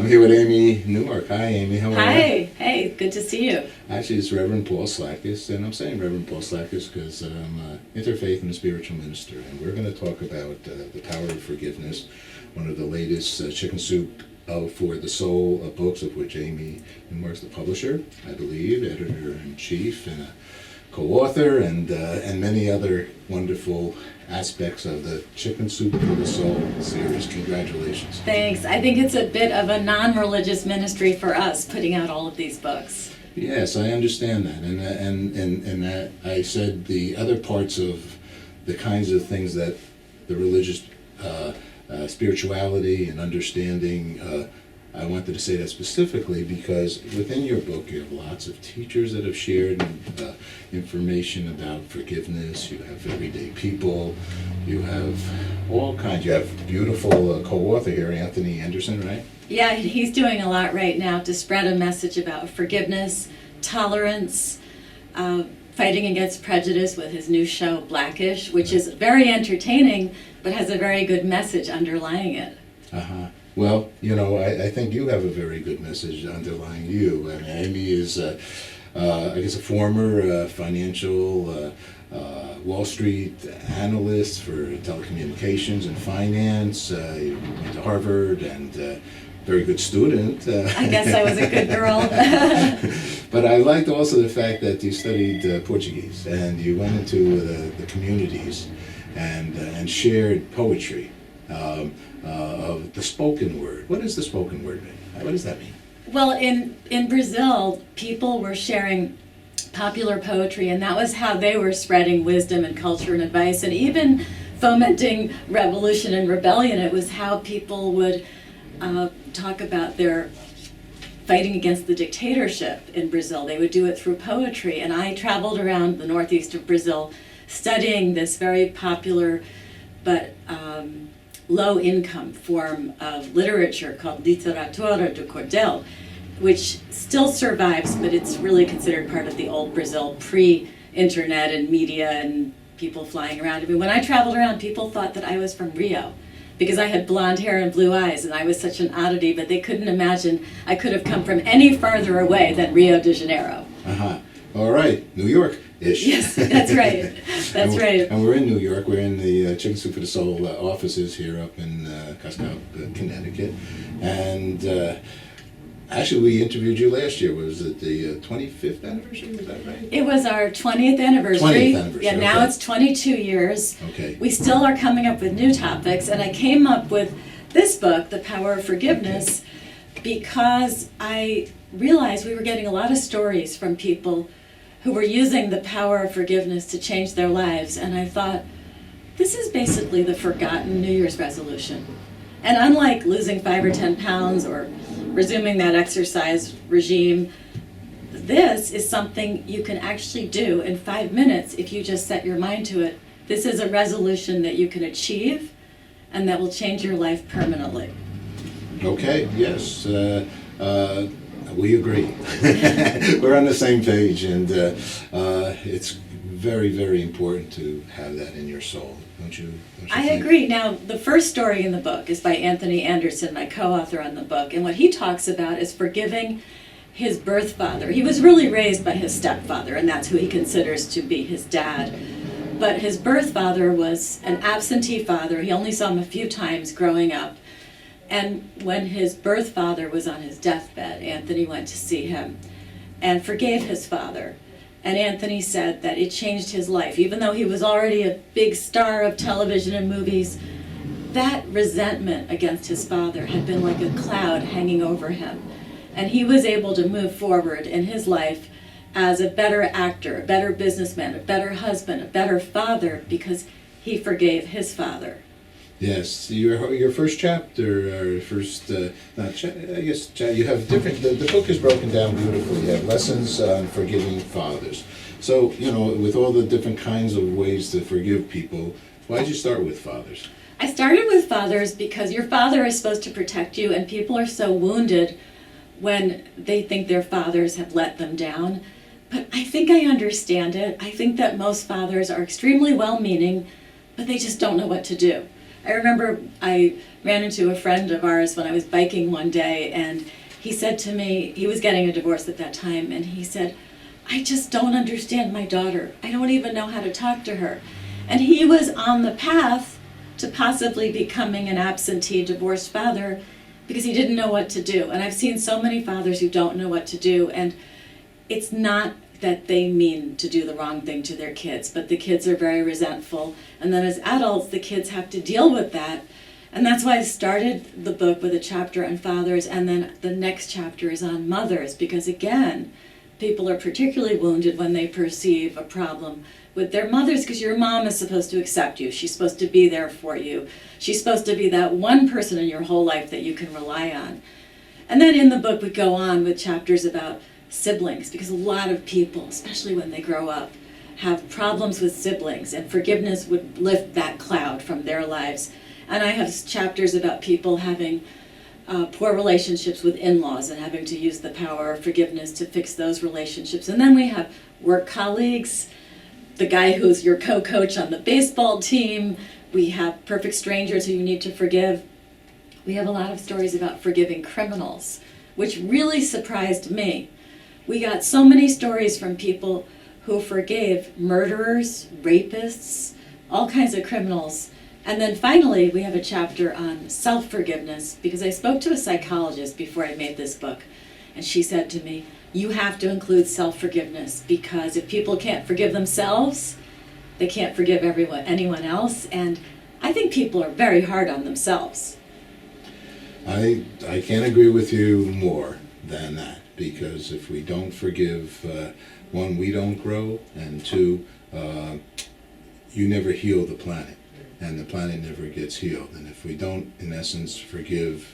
here with Amy Newmark. Hi, Amy. How are you? Hi. Hey, good to see you. Actually, it's Reverend Paul Slackus, and I'm saying Reverend Paul Slackus because I'm an interfaith and a spiritual minister, and we're going to talk about the power of forgiveness, one of the latest chicken soup for the soul books, of which Amy Newmark's the publisher, I believe, editor-in-chief, and a co-author, and many other wonderful aspects of the Chicken Soup for the Soul series. Congratulations. Thanks. I think it's a bit of a non-religious ministry for us, putting out all of these books. Yes, I understand that, and that I said the other parts of the kinds of things that the religious spirituality and understanding. I wanted to say that specifically because within your book you have lots of teachers that have shared information about forgiveness. You have everyday people. You have all kinds. You have beautiful co-author here, Anthony Anderson, right? Yeah, he's doing a lot right now to spread a message about forgiveness, tolerance, fighting against prejudice with his new show, Blackish, which is very entertaining, but has a very good message underlying it. Uh-huh. Well, you know, I think you have a very good message underlying you. I mean, Amy is, I guess, a former financial Wall Street analyst for telecommunications and finance. You went to Harvard and very good student. I guess I was a good girl. But I liked also the fact that you studied Portuguese and you went into the communities and shared poetry. Of the spoken word. What does the spoken word mean? What does that mean? Well, in Brazil, people were sharing popular poetry, and that was how they were spreading wisdom and culture and advice, and even fomenting revolution and rebellion. It was how people would talk about their fighting against the dictatorship in Brazil. They would do it through poetry, and I traveled around the northeast of Brazil studying this very popular but low-income form of literature called Literatura do Cordel, which still survives, but it's really considered part of the old Brazil pre-internet and media and people flying around. I mean, when I traveled around, people thought that I was from Rio because I had blonde hair and blue eyes, and I was such an oddity, but they couldn't imagine I could have come from any farther away than Rio de Janeiro. Uh-huh. All right, New York-ish. Yes, that's right. That's right. And we're in New York. We're in the Chicken Soup for the Soul offices here up in Costco, Connecticut. And actually, we interviewed you last year. Was it the 25th anniversary? Was that right? It was our 20th anniversary. 20th anniversary. Yeah, now it's 22 years. Okay. We still are coming up with new topics, and I came up with this book, The Power of Forgiveness, because I realized we were getting a lot of stories from people who were using the power of forgiveness to change their lives, and I thought, this is basically the forgotten New Year's resolution. And unlike losing 5 or 10 pounds or resuming that exercise regime, this is something you can actually do in 5 minutes if you just set your mind to it. This is a resolution that you can achieve and that will change your life permanently. Okay, yes. We agree. We're on the same page, and it's very, very important to have that in your soul, don't you I think? agree. Now, the first story in the book is by Anthony Anderson, my co-author on the book, and what he talks about is forgiving his birth father. He was really raised by his stepfather, and that's who he considers to be his dad. But his birth father was an absentee father. He only saw him a few times growing up. And when his birth father was on his deathbed, Anthony went to see him and forgave his father. And Anthony said that it changed his life. Even though he was already a big star of television and movies, that resentment against his father had been like a cloud hanging over him. And he was able to move forward in his life as a better actor, a better businessman, a better husband, a better father, because he forgave his father. Yes, your first chapter, or first, you have different, the book is broken down beautifully. You have lessons on forgiving fathers. So, you know, with all the different kinds of ways to forgive people, why did you start with fathers? I started with fathers because your father is supposed to protect you, and people are so wounded when they think their fathers have let them down. But I think I understand it. I think that most fathers are extremely well-meaning, but they just don't know what to do. I remember I ran into a friend of ours when I was biking one day, and he said to me, he was getting a divorce at that time, and he said, I just don't understand my daughter. I don't even know how to talk to her. And he was on the path to possibly becoming an absentee divorced father because he didn't know what to do. And I've seen so many fathers who don't know what to do, and it's not that they mean to do the wrong thing to their kids, but the kids are very resentful. And then as adults, the kids have to deal with that. And that's why I started the book with a chapter on fathers, and then the next chapter is on mothers, because again, people are particularly wounded when they perceive a problem with their mothers, because your mom is supposed to accept you. She's supposed to be there for you. She's supposed to be that one person in your whole life that you can rely on. And then in the book, we go on with chapters about siblings, because a lot of people, especially when they grow up, have problems with siblings, and forgiveness would lift that cloud from their lives. And I have chapters about people having poor relationships with in-laws and having to use the power of forgiveness to fix those relationships. And then we have work colleagues, the guy who's your co-coach on the baseball team. We have perfect strangers who you need to forgive. We have a lot of stories about forgiving criminals, which really surprised me. We got so many stories from people who forgave murderers, rapists, all kinds of criminals. And then finally, we have a chapter on self-forgiveness, because I spoke to a psychologist before I made this book, and she said to me, you have to include self-forgiveness, because if people can't forgive themselves, they can't forgive anyone else. And I think people are very hard on themselves. I can't agree with you more than that, because if we don't forgive, one, we don't grow, and two, you never heal the planet, and the planet never gets healed. And if we don't, in essence, forgive,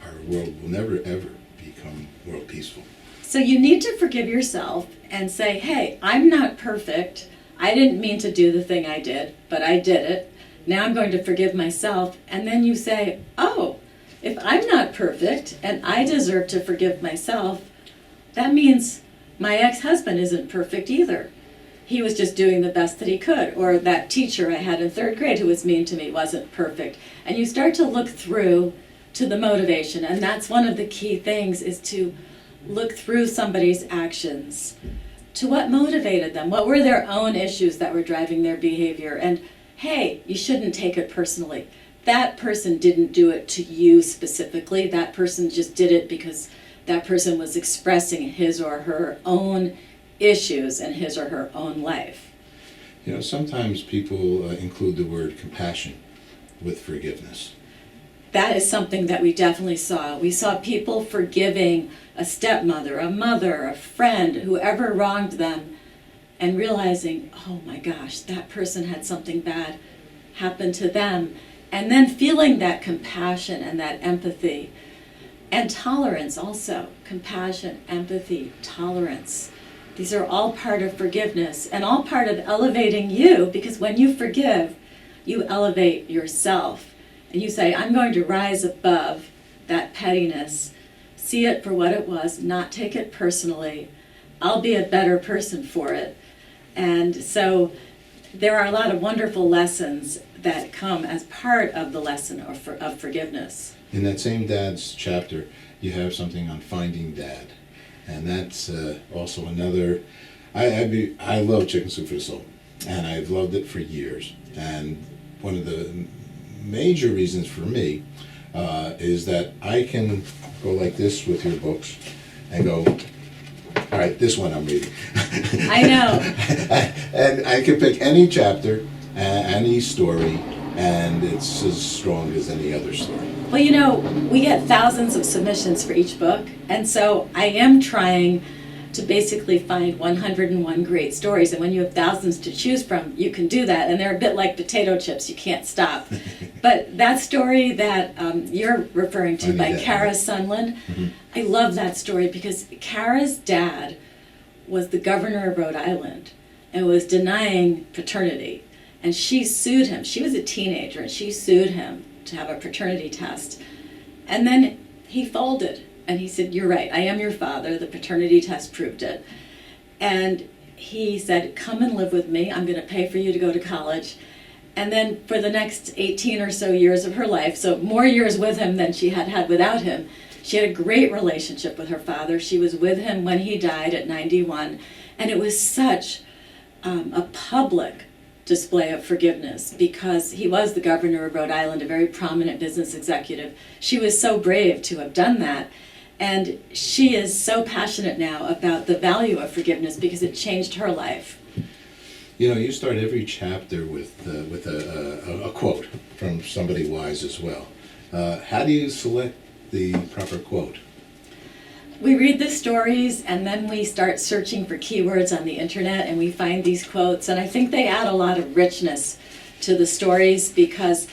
our world will never, ever become world peaceful. So you need to forgive yourself and say, hey, I'm not perfect. I didn't mean to do the thing I did, but I did it. Now I'm going to forgive myself. And then you say, oh, if I'm not perfect and I deserve to forgive myself, that means my ex-husband isn't perfect either. He was just doing the best that he could. Or that teacher I had in third grade who was mean to me wasn't perfect. And you start to look through to the motivation. And that's one of the key things, is to look through somebody's actions to what motivated them. What were their own issues that were driving their behavior? And hey, you shouldn't take it personally. That person didn't do it to you specifically. That person just did it because that person was expressing his or her own issues in his or her own life. You know, sometimes people include the word compassion with forgiveness. That is something that we definitely saw. We saw people forgiving a stepmother, a mother, a friend, whoever wronged them, and realizing, oh my gosh, that person had something bad happen to them. And then feeling that compassion and that empathy. And tolerance also. Compassion, empathy, tolerance. These are all part of forgiveness and all part of elevating you, because when you forgive, you elevate yourself. And you say, I'm going to rise above that pettiness, see it for what it was, not take it personally. I'll be a better person for it. And so there are a lot of wonderful lessons that come as part of the lesson of forgiveness. In that same Dad's chapter, you have something on finding Dad. And that's also another, I love Chicken Soup for the Soul, and I've loved it for years. And one of the major reasons for me is that I can go like this with your books and go, all right, this one I'm reading. I know. And I can pick any chapter, any story, and it's as strong as any other story. Well, you know, we get thousands of submissions for each book, and so I am trying to basically find 101 great stories. And when you have thousands to choose from, you can do that. And they're a bit like potato chips, you can't stop. But that story that you're referring to by Kara Sunland, I love that story, because Kara's dad was the governor of Rhode Island and was denying paternity. And she sued him. She was a teenager, and she sued him to have a paternity test. And then he folded. And he said, you're right, I am your father. The paternity test proved it. And he said, come and live with me. I'm going to pay for you to go to college. And then for the next 18 or so years of her life, so more years with him than she had had without him, she had a great relationship with her father. She was with him when he died at 91. And it was such a public display of forgiveness because he was the governor of Rhode Island, a very prominent business executive. She was so brave to have done that. And she is so passionate now about the value of forgiveness because it changed her life. You know, you start every chapter with a quote from somebody wise as well. How do you select the proper quote? We read the stories and then we start searching for keywords on the internet and we find these quotes, and I think they add a lot of richness to the stories because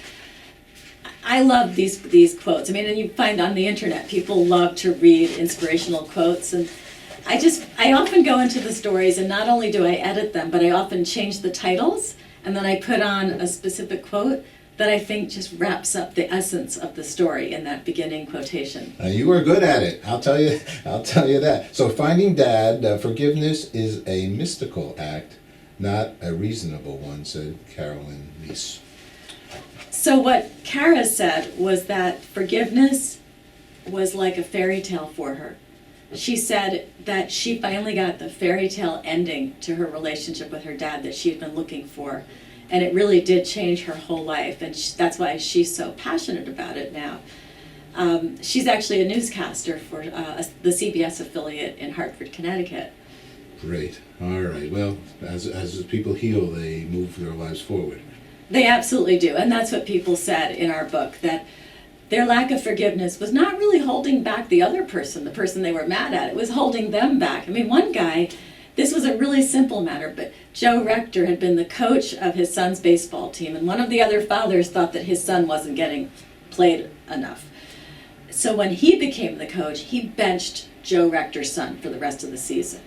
I love these quotes. I mean, and you find on the internet people love to read inspirational quotes, and I often go into the stories and not only do I edit them, but I often change the titles and then I put on a specific quote that I think just wraps up the essence of the story in that beginning quotation. You are good at it. I'll tell you that. So Finding Dad, forgiveness is a mystical act, not a reasonable one, said Carolyn Meese. So what Kara said was that forgiveness was like a fairy tale for her. She said that she finally got the fairy tale ending to her relationship with her dad that she had been looking for. And it really did change her whole life, and that's why she's so passionate about it now. She's actually a newscaster for the CBS affiliate in Hartford, Connecticut. Great. All right. Well, as people heal, they move their lives forward. They absolutely do, and that's what people said in our book, that their lack of forgiveness was not really holding back the other person, the person they were mad at. It was holding them back. I mean, one guy, this was a really simple matter, but Joe Rector had been the coach of his son's baseball team, and one of the other fathers thought that his son wasn't getting played enough. So when he became the coach, he benched Joe Rector's son for the rest of the season.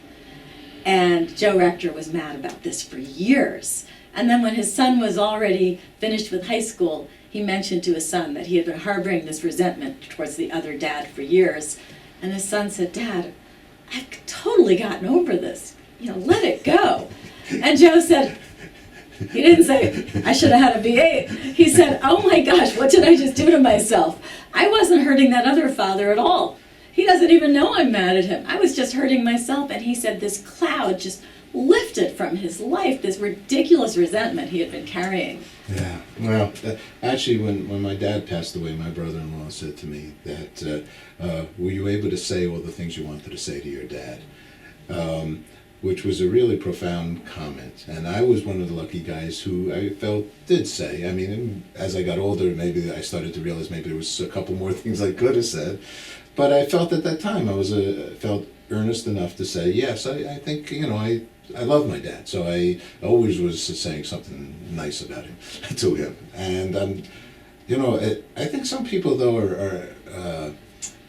And Joe Rector was mad about this for years. And then when his son was already finished with high school, he mentioned to his son that he had been harboring this resentment towards the other dad for years. And his son said, "Dad, I've totally gotten over this. Let it go." And Joe said, he didn't say, "I should have had a V8. He said, "Oh my gosh, what did I just do to myself? I wasn't hurting that other father at all. He doesn't even know I'm mad at him. I was just hurting myself." And he said this cloud just lifted from his life, this ridiculous resentment he had been carrying. Yeah. Well, actually, when my dad passed away, my brother-in-law said to me that, were you able to say all the things you wanted to say to your dad? Which was a really profound comment. And I was one of the lucky guys who I felt did say. I mean, as I got older, maybe I started to realize maybe there was a couple more things I could have said. But I felt at that time felt earnest enough to say, yes, I think, I love my dad. So I always was saying something nice about him to him. And, I think some people, though, are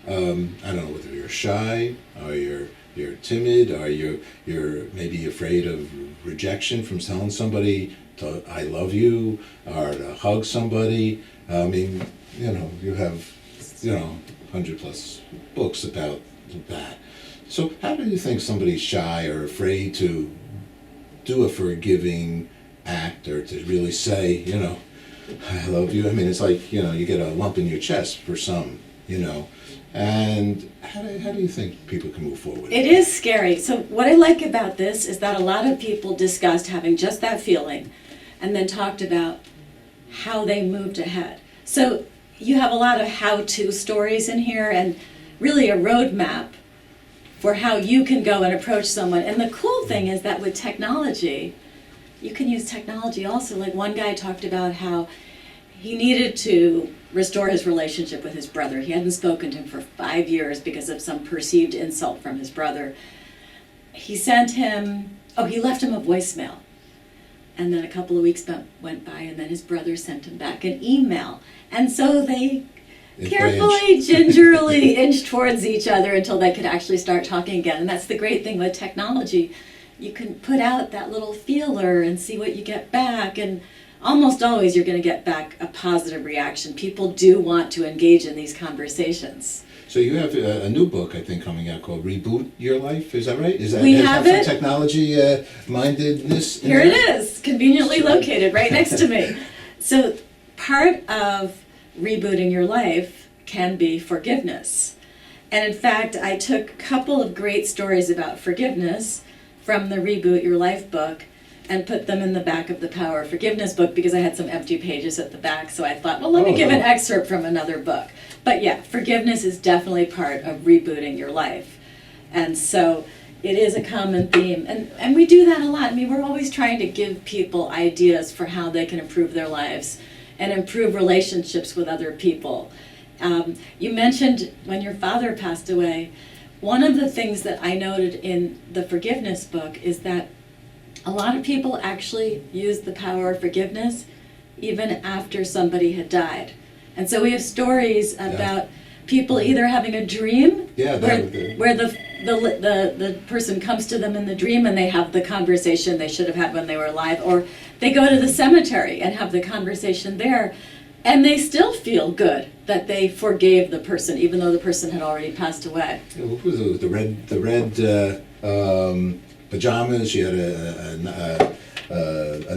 I don't know whether you're shy or you're timid, or you're maybe afraid of rejection from telling somebody to "I love you" or to hug somebody. I mean, you have 100+ books about that. So how do you think somebody's shy or afraid to do a forgiving act or to really say, "I love you"? I mean, it's like, you get a lump in your chest for some, And how do you think people can move forward? It is scary. So what I like about this is that a lot of people discussed having just that feeling and then talked about how they moved ahead. So you have a lot of how-to stories in here and really a roadmap for how you can go and approach someone. And the cool thing is that with technology, you can use technology also. Like one guy talked about how he needed to restore his relationship with his brother. He hadn't spoken to him for 5 years because of some perceived insult from his brother. He left him a voicemail. And then a couple of weeks went by, and then his brother sent him back an email. And so they carefully, gingerly inched towards each other until they could actually start talking again. And that's the great thing with technology. You can put out that little feeler and see what you get back, and almost always you're going to get back a positive reaction. People do want to engage in these conversations. So you have a new book, I think, coming out called Reboot Your Life. Is that right? We have some technology mindedness in Here there? it is, conveniently located right next to me. So part of rebooting your life can be forgiveness. And in fact, I took a couple of great stories about forgiveness from the Reboot Your Life book and put them in the back of the Power of Forgiveness book because I had some empty pages at the back. So I thought, well, let me give an excerpt from another book. But yeah, forgiveness is definitely part of rebooting your life. And so it is a common theme. And we do that a lot. I mean, we're always trying to give people ideas for how they can improve their lives and improve relationships with other people. You mentioned when your father passed away, one of the things that I noted in the forgiveness book is that a lot of people actually use the power of forgiveness even after somebody had died. And so we have stories about people either having a dream where the person comes to them in the dream and they have the conversation they should have had when they were alive, or they go to the cemetery and have the conversation there, and they still feel good that they forgave the person even though the person had already passed away. Yeah, what was it? The red pajamas. She had a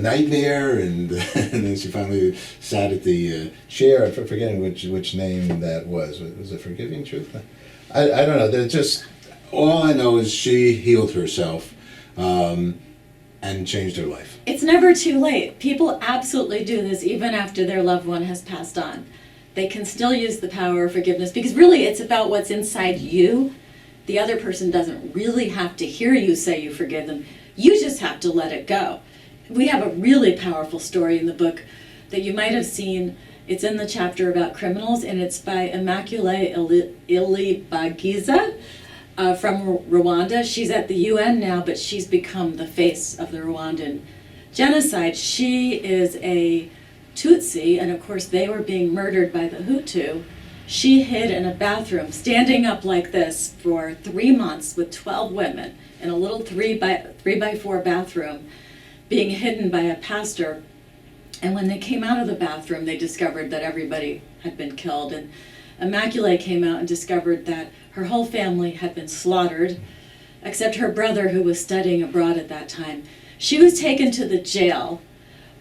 nightmare, and then she finally sat at the chair. I'm forgetting which name that was. Was it Forgiving Truth? I don't know. They're just, all I know is she healed herself and changed her life. It's never too late. People absolutely do this even after their loved one has passed on. They can still use the power of forgiveness because really it's about what's inside you. The other person doesn't really have to hear you say you forgive them. You just have to let it go. We have a really powerful story in the book that you might have seen. It's in the chapter about criminals, and it's by Immaculée Ilibagiza from Rwanda. She's at the UN now, but she's become the face of the Rwandan genocide. She is a Tutsi, and of course they were being murdered by the Hutu. She hid in a bathroom, standing up like this for 3 months with 12 women in a little 3x4 bathroom, being hidden by a pastor. And when they came out of the bathroom, they discovered that everybody had been killed. And Immaculée came out and discovered that her whole family had been slaughtered, except her brother, who was studying abroad at that time. She was taken to the jail,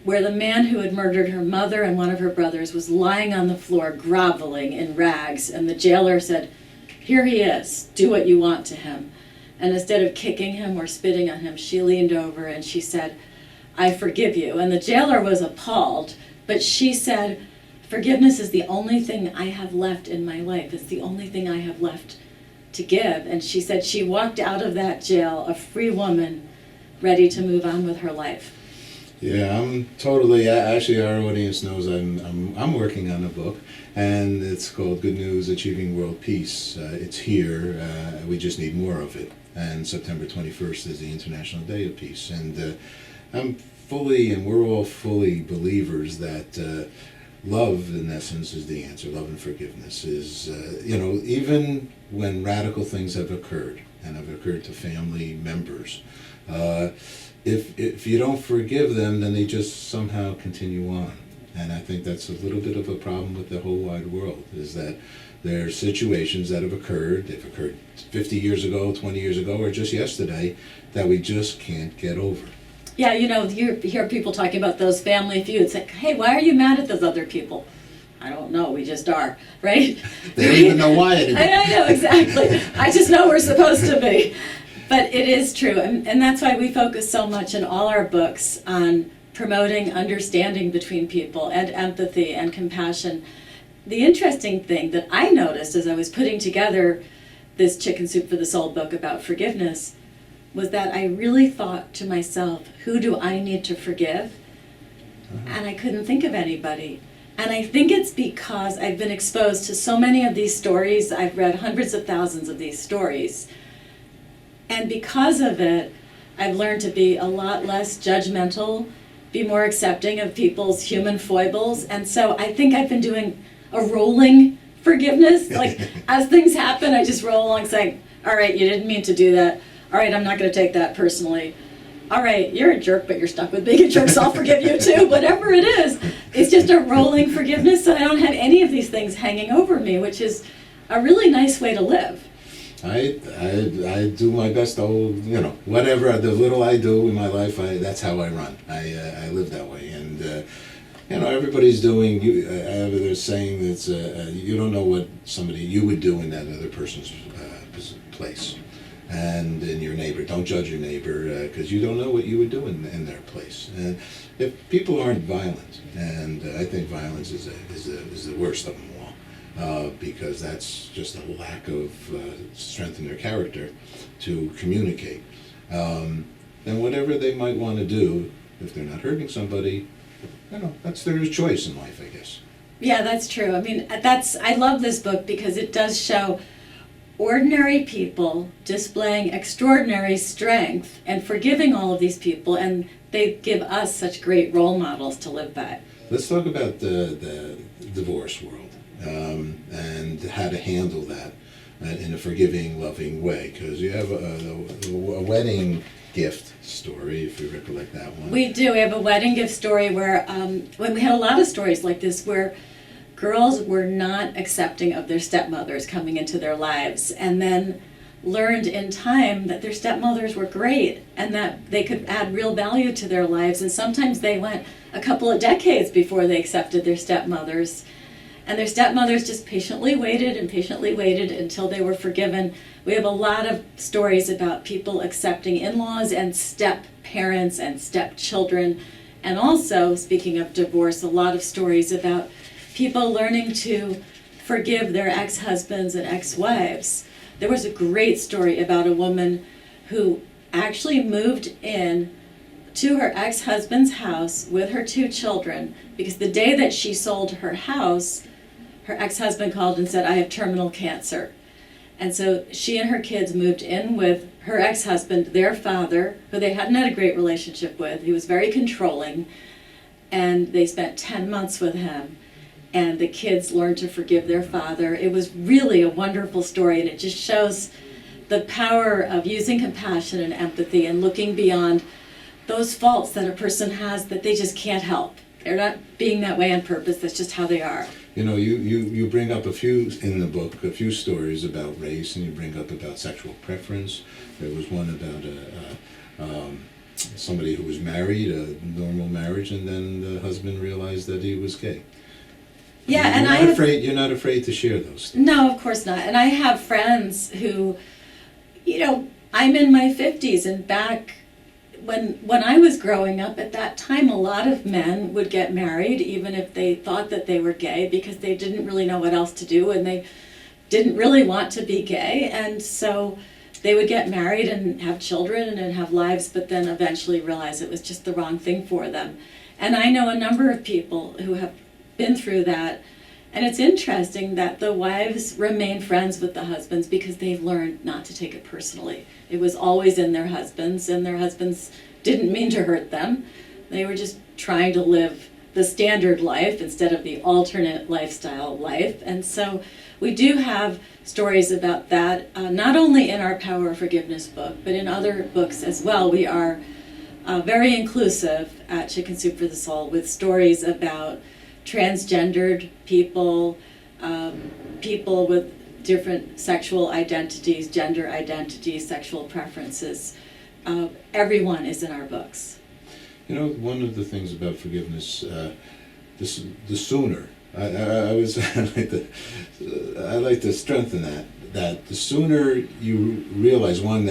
where the man who had murdered her mother and one of her brothers was lying on the floor, groveling in rags. And the jailer said, "Here he is, do what you want to him." And instead of kicking him or spitting on him, she leaned over and she said, "I forgive you." And the jailer was appalled, but she said, "Forgiveness is the only thing I have left in my life. It's the only thing I have left to give." And she said she walked out of that jail a free woman, ready to move on with her life. Yeah, I'm totally. Actually, our audience knows I'm working on a book, and it's called Good News: Achieving World Peace. It's here. We just need more of it. And September 21st is the International Day of Peace, and I'm fully, and we're all fully believers that love, in essence, is the answer. Love and forgiveness is, even when radical things have occurred and have occurred to family members. If you don't forgive them, then they just somehow continue on. And I think that's a little bit of a problem with the whole wide world, is that there are situations that have occurred, they've occurred 50 years ago, 20 years ago, or just yesterday, that we just can't get over. Yeah, you hear people talking about those family feuds. Like, hey, why are you mad at those other people? I don't know, we just are, right? They don't even know why anymore. I know, exactly. I just know we're supposed to be. But it is true, and that's why we focus so much in all our books on promoting understanding between people and empathy and compassion. The interesting thing that I noticed as I was putting together this Chicken Soup for the Soul book about forgiveness was that I really thought to myself, who do I need to forgive? And I couldn't think of anybody. And I think it's because I've been exposed to so many of these stories. I've read hundreds of thousands of these stories. And because of it, I've learned to be a lot less judgmental, be more accepting of people's human foibles. And so I think I've been doing a rolling forgiveness. Like, as things happen, I just roll along saying, all right, you didn't mean to do that. All right, I'm not going to take that personally. All right, you're a jerk, but you're stuck with being a jerk, so I'll forgive you too. Whatever it is, it's just a rolling forgiveness, so I don't have any of these things hanging over me, which is a really nice way to live. I do my best. Whatever the little I do in my life, that's how I run. I live that way, and You know, everybody's doing. They're saying that you don't know what somebody you would do in that other person's place, and in your neighbor. Don't judge your neighbor because you don't know what you would do in their place. And if people aren't violent, and I think violence is the worst of them all, because that's just a lack of strength in their character to communicate. Then whatever they might want to do, if they're not hurting somebody, you know, that's their choice in life, I guess. Yeah, that's true. I mean, I love this book because it does show ordinary people displaying extraordinary strength and forgiving all of these people, and they give us such great role models to live by. Let's talk about the divorce world and how to handle that in a forgiving, loving way, because you have a wedding gift story, if you recollect that one. We do. We have a wedding gift story where when we had a lot of stories like this where girls were not accepting of their stepmothers coming into their lives, and then learned in time that their stepmothers were great and that they could add real value to their lives. And sometimes they went a couple of decades before they accepted their stepmothers. And their stepmothers just patiently waited until they were forgiven. We have a lot of stories about people accepting in-laws and step-parents and step-children. And also, speaking of divorce, a lot of stories about people learning to forgive their ex-husbands and ex-wives. There was a great story about a woman who actually moved in to her ex-husband's house with her 2 children because the day that she sold her house, her ex-husband called and said, "I have terminal cancer." And so she and her kids moved in with her ex-husband, their father, who they hadn't had a great relationship with. He was very controlling, and they spent 10 months with him. And the kids learned to forgive their father. It was really a wonderful story, and it just shows the power of using compassion and empathy and looking beyond those faults that a person has that they just can't help. They're not being that way on purpose, that's just how they are. You know, you bring up a few in the book, a few stories about race, and you bring up about sexual preference. There was one about somebody who was married, a normal marriage, and then the husband realized that he was gay. Yeah, You're not afraid to share those things. No, of course not. And I have friends who, you know, I'm in my 50s, and back when I was growing up at that time, a lot of men would get married even if they thought that they were gay because they didn't really know what else to do and they didn't really want to be gay. And so they would get married and have children and have lives, but then eventually realize it was just the wrong thing for them. And I know a number of people who have been through that. And it's interesting that the wives remain friends with the husbands because they've learned not to take it personally. It was always in their husbands, and their husbands didn't mean to hurt them. They were just trying to live the standard life instead of the alternate lifestyle life. And so we do have stories about that, not only in our Power of Forgiveness book, but in other books as well. We are very inclusive at Chicken Soup for the Soul with stories about transgendered people, people with different sexual identities, gender identities, sexual preferences. Everyone is in our books. You know, one of the things about forgiveness, the sooner, I like to strengthen that the sooner you realize, one,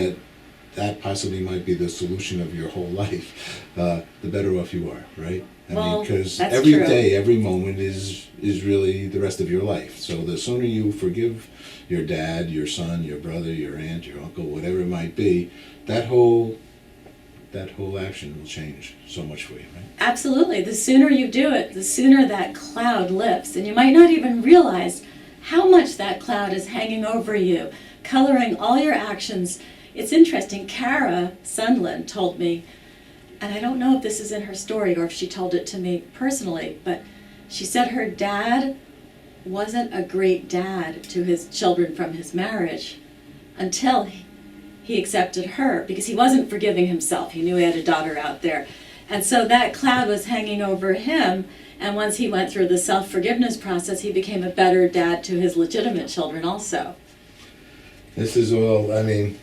that possibly might be the solution of your whole life, the better off you are, right? I mean, because every day, every moment is really the rest of your life. So the sooner you forgive your dad, your son, your brother, your aunt, your uncle, whatever it might be, that whole action will change so much for you, right? Absolutely. The sooner you do it, the sooner that cloud lifts. And you might not even realize how much that cloud is hanging over you, coloring all your actions. It's interesting. Kara Sundlin told me, and I don't know if this is in her story or if she told it to me personally, but she said her dad wasn't a great dad to his children from his marriage until he accepted her, because he wasn't forgiving himself. He knew he had a daughter out there. And so that cloud was hanging over him, and once he went through the self-forgiveness process, he became a better dad to his legitimate children also. This is all, I mean,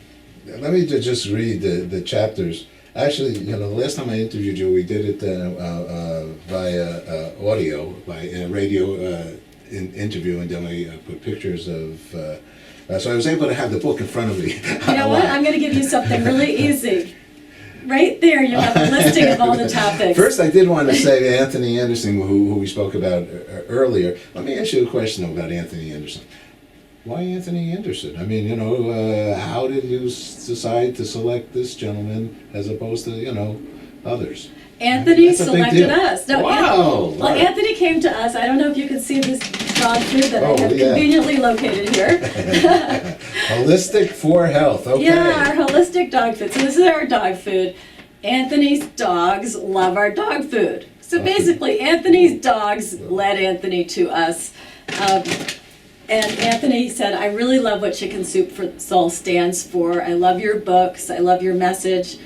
let me just read the chapters. Actually, you know, the last time I interviewed you, we did it via audio, by radio interview, and then we put pictures of. So I was able to have the book in front of me. You know what? I'm going to give you something really easy. Right there, you have a listing of all the topics. First, I did want to say Anthony Anderson, who we spoke about earlier. Let me ask you a question about Anthony Anderson. Why Anthony Anderson? I mean, you know, how did you decide to select this gentleman as opposed to, you know, others? Anthony That's a big selected deal. us. No, Wow! Well, Anthony came to us. I don't know if you can see this dog food that I have conveniently located here. Holistic for health. Okay. Yeah, our holistic dog food. So this is our dog food. Anthony's dogs love our dog food. So basically, Anthony's dogs led Anthony to us. And Anthony said, I really love what Chicken Soup for Soul stands for. I love your books. I love your message.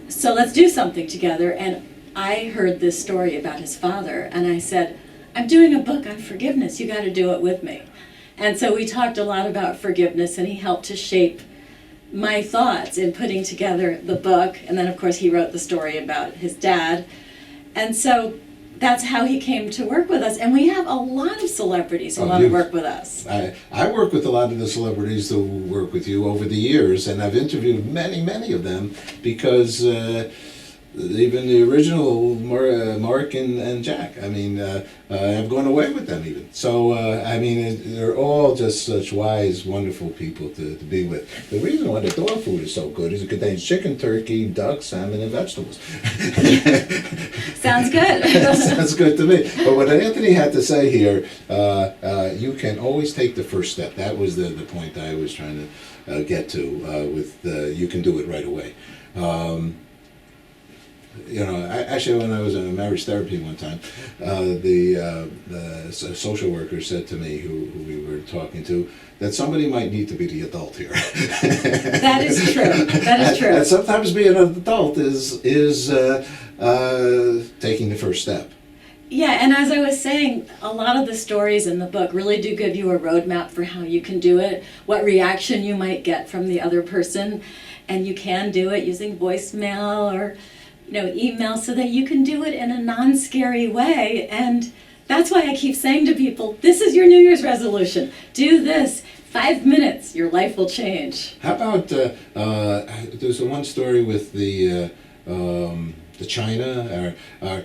So let's do something together. And I heard this story about his father, and I said, I'm doing a book on forgiveness. You got to do it with me. And so we talked a lot about forgiveness, and he helped to shape my thoughts in putting together the book. And then, of course, he wrote the story about his dad. And so that's how he came to work with us. And we have a lot of celebrities who want to work with us. I work with a lot of the celebrities who work with you over the years, and I've interviewed many of them because even the original Mark and Jack, I mean, I've gone away with them even. So, I mean, they're all just such wise, wonderful people to be with. The reason why the dog food is so good is it contains chicken, turkey, duck, salmon, and vegetables. Sounds good. Sounds good to me. But what Anthony had to say here, you can always take the first step. That was the point I was trying to get to with you can do it right away. You know, actually, when I was in marriage therapy one time, the social worker said to me, who we were talking to, that somebody might need to be the adult here. That is true. That is true. And sometimes being an adult is taking the first step. Yeah, and as I was saying, a lot of the stories in the book really do give you a roadmap for how you can do it, what reaction you might get from the other person, and you can do it using voicemail or email so that you can do it in a non-scary way. And that's why I keep saying to people, this is your New Year's resolution. Do this. 5 minutes, your life will change. How about, there's one story with the China, or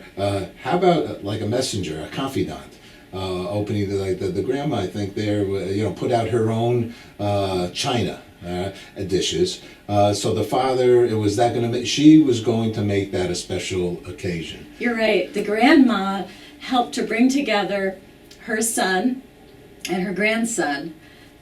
how about like a messenger, a confidant, opening the grandma, I think there, put out her own china dishes. So the father, she was going to make that a special occasion. You're right. The grandma helped to bring together her son and her grandson,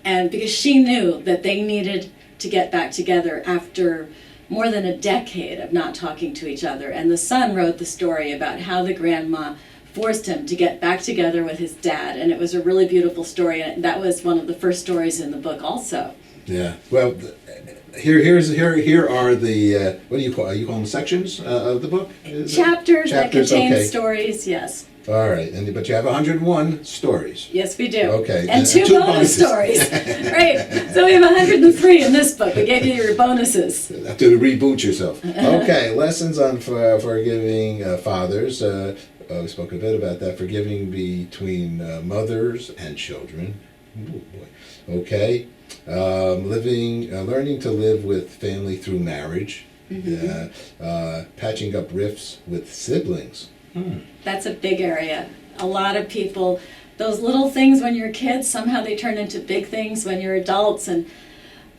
and because she knew that they needed to get back together after more than a decade of not talking to each other. And the son wrote the story about how the grandma forced him to get back together with his dad, and it was a really beautiful story, and that was one of the first stories in the book also. Yeah. Well, here are the what do you call? You call them sections of the book? Chapters that contain stories. Yes. All right, but you have 101 stories. Yes, we do. Okay. And two bonus stories. Right. So we have 103 in this book. We gave you your bonuses. Have to reboot yourself. Okay. Lessons on forgiving fathers. We spoke a bit about that. Forgiving between mothers and children. Oh boy. Okay. Learning to live with family through marriage. Mm-hmm. Patching up rifts with siblings. That's a big area. A lot of people, those little things when you're kids, somehow they turn into big things when you're adults. And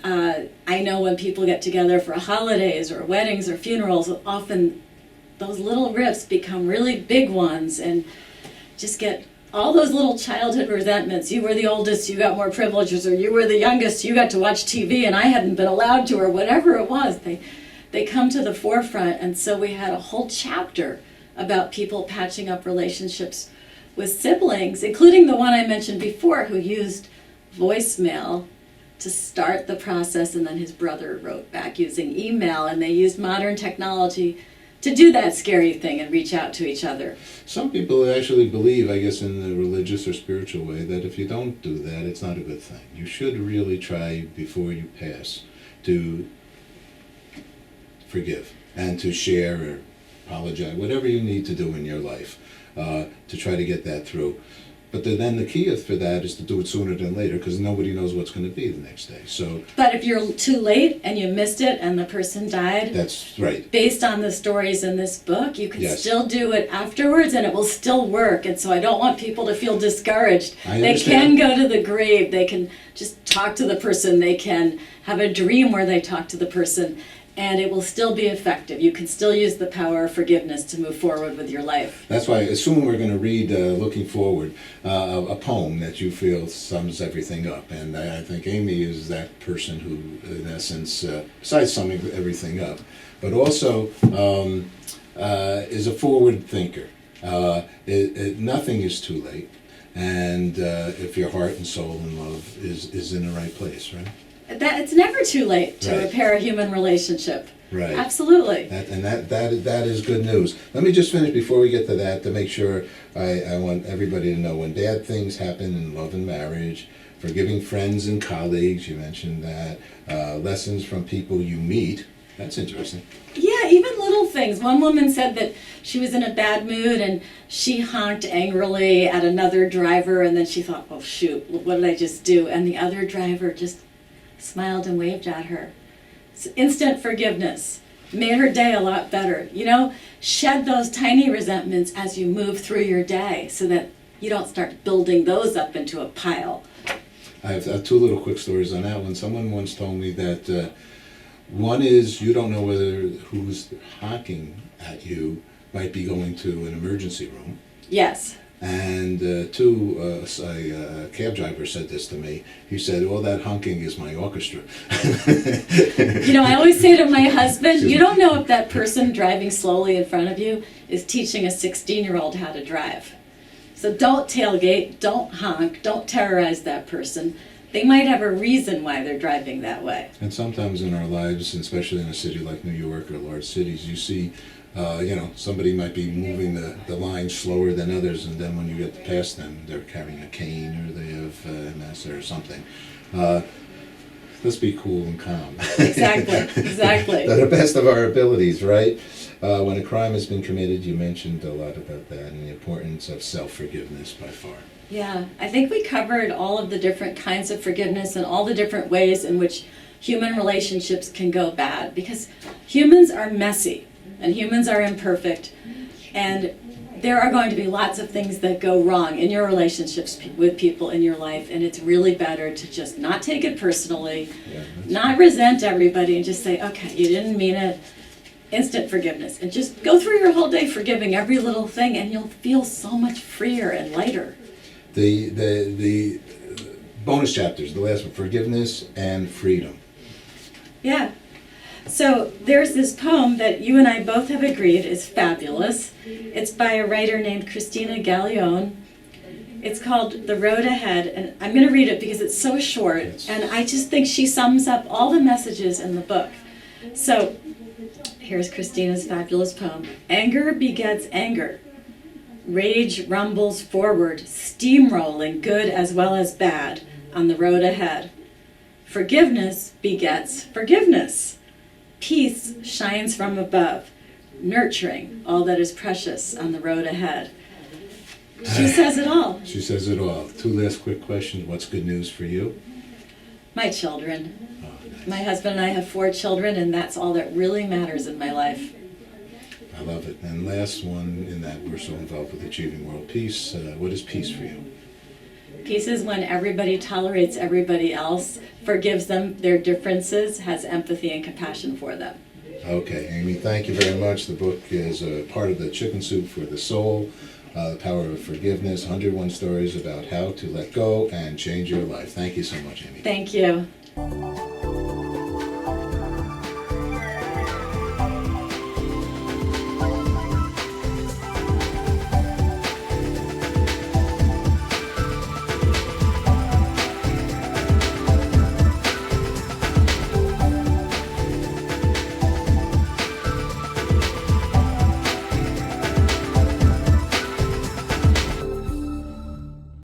I know when people get together for holidays or weddings or funerals, often those little rifts become really big ones and just get all those little childhood resentments. You were the oldest, you got more privileges, or you were the youngest, you got to watch TV and I hadn't been allowed to, or whatever it was. They come to the forefront. And so we had a whole chapter about people patching up relationships with siblings, including the one I mentioned before who used voicemail to start the process, and then his brother wrote back using email, and they used modern technology to do that scary thing and reach out to each other. Some people actually believe, I guess in the religious or spiritual way, that if you don't do that, it's not a good thing. You should really try before you pass to forgive and to share or apologize, whatever you need to do in your life to try to get that through. But then the key for that is to do it sooner than later, because nobody knows what's going to be the next day. So But if you're too late and you missed it and the person died, that's right. based on the stories in this book, you can Yes. still do it afterwards and it will still work. And so I don't want people to feel discouraged. I They understand. can go to the grave, they can just talk to the person, they can have a dream where they talk to the person, and it will still be effective. You can still use the power of forgiveness to move forward with your life. That's why I assume we're going to read, looking forward, a poem that you feel sums everything up. And I think Amy is that person who, in essence, besides summing everything up, but also is a forward thinker. Nothing is too late. And if your heart and soul and love is in the right place, right? That it's never too late to Right. repair a human relationship. Right. Absolutely. That is good news. Let me just finish before we get to that to make sure I want everybody to know when bad things happen in love and marriage, forgiving friends and colleagues, you mentioned that, lessons from people you meet. That's interesting. Yeah, even little things. One woman said that she was in a bad mood and she honked angrily at another driver, and then she thought, oh shoot, what did I just do? And the other driver just smiled and waved at her. It's instant forgiveness. Made her day a lot better. You know, shed those tiny resentments as you move through your day so that you don't start building those up into a pile. I have two little quick stories on that one. Someone once told me that one is you don't know whether who's honking at you might be going to an emergency room. Yes. And two, a cab driver said this to me. He said, all that honking is my orchestra. You know, I always say to my husband, you don't know if that person driving slowly in front of you is teaching a 16-year-old how to drive. So don't tailgate, don't honk, don't terrorize that person. They might have a reason why they're driving that way. And sometimes in our lives, and especially in a city like New York or large cities, you see, somebody might be moving the line slower than others, and then when you get past them, they're carrying a cane or they have MS or something. Let's be cool and calm. Exactly. To the best of our abilities, right? When a crime has been committed, you mentioned a lot about that and the importance of self-forgiveness by far. Yeah, I think we covered all of the different kinds of forgiveness and all the different ways in which human relationships can go bad, because humans are messy and humans are imperfect, and there are going to be lots of things that go wrong in your relationships with people in your life, and it's really better to just not take it personally, not resent everybody, and just say, okay, you didn't mean it. Instant forgiveness, and just go through your whole day forgiving every little thing, and you'll feel so much freer and lighter. The bonus chapters, the last one, forgiveness and freedom. Yeah. So there's this poem that you and I both have agreed is fabulous. It's by a writer named Christina Gallione. It's called The Road Ahead, and I'm going to read it because it's so short, and I just think she sums up all the messages in the book. So here's Christina's fabulous poem. Anger begets anger. Rage rumbles forward, steamrolling good as well as bad on the road ahead. Forgiveness begets forgiveness. Peace shines from above, nurturing all that is precious on the road ahead. She says it all. She says it all. Two last quick questions. What's good news for you? My children. Oh, nice. My husband and I have 4 children, and that's all that really matters in my life. I love it. And last one, in that we're so involved with achieving world peace, what is peace for you? Peace is when everybody tolerates everybody else, forgives them their differences, has empathy and compassion for them. Okay, Amy, thank you very much. The book is a part of the Chicken Soup for the Soul, The Power of Forgiveness, 101 Stories about how to let go and change your life. Thank you so much, Amy. Thank you.